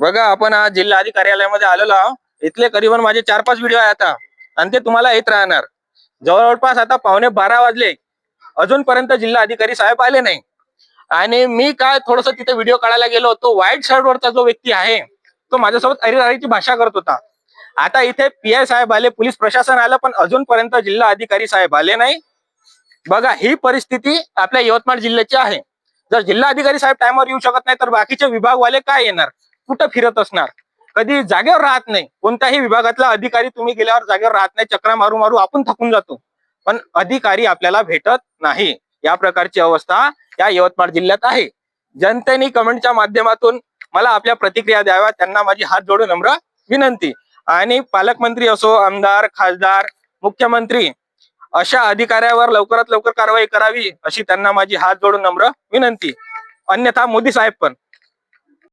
बघा, आपण आज जिल्हाधिकारी कार्यालयामध्ये आलेलो आहोत. इथले करीबन माझे 4-5 व्हिडिओ आहे आता, आणि ते तुम्हाला येत राहणार. जवळपास आता 11:15 वाजले, अजूनपर्यंत जिल्हाधिकारी साहेब आले नाही. आणि मी काय थोडस तिथे व्हिडिओ काढायला गेलो होतो, व्हाईट शर्ट वरचा जो व्यक्ती आहे तो माझ्यासोबत अरेरारीची भाषा करत होता. आता इथे पीआय साहेब आले, पोलीस प्रशासन आलं, पण अजूनपर्यंत जिल्हाधिकारी साहेब आले नाही. बघा, ही परिस्थिती आपल्या यवतमाळ जिल्ह्याची आहे. जर जिल्हाधिकारी साहेब टाइमवर येऊ शकत नाही तर बाकीचे विभागवाले काय येणार? कुठं फिरत असणार? कधी जागेवर राहत नाही. कोणत्याही विभागातला अधिकारी तुम्ही गेल्यावर जागेवर राहत नाही. चक्रा मारू मारू आपण थकून जातो, पण अधिकारी आपल्याला भेटत नाही. या प्रकारची अवस्था या यवतमाळ जिल्ह्यात आहे. जनतेने कमेंटच्या माध्यमातून मला आपल्या प्रतिक्रिया द्याव्या, त्यांना माझी हात जोडून नम्र विनंती. आणि पालकमंत्री असो, आमदार, खासदार, मुख्यमंत्री, अशा अधिकाऱ्यावर लवकरात लवकर कारवाई करावी, अशी त्यांना माझी हात जोडून नम्र विनंती. अन्यथा मोदी साहेब पण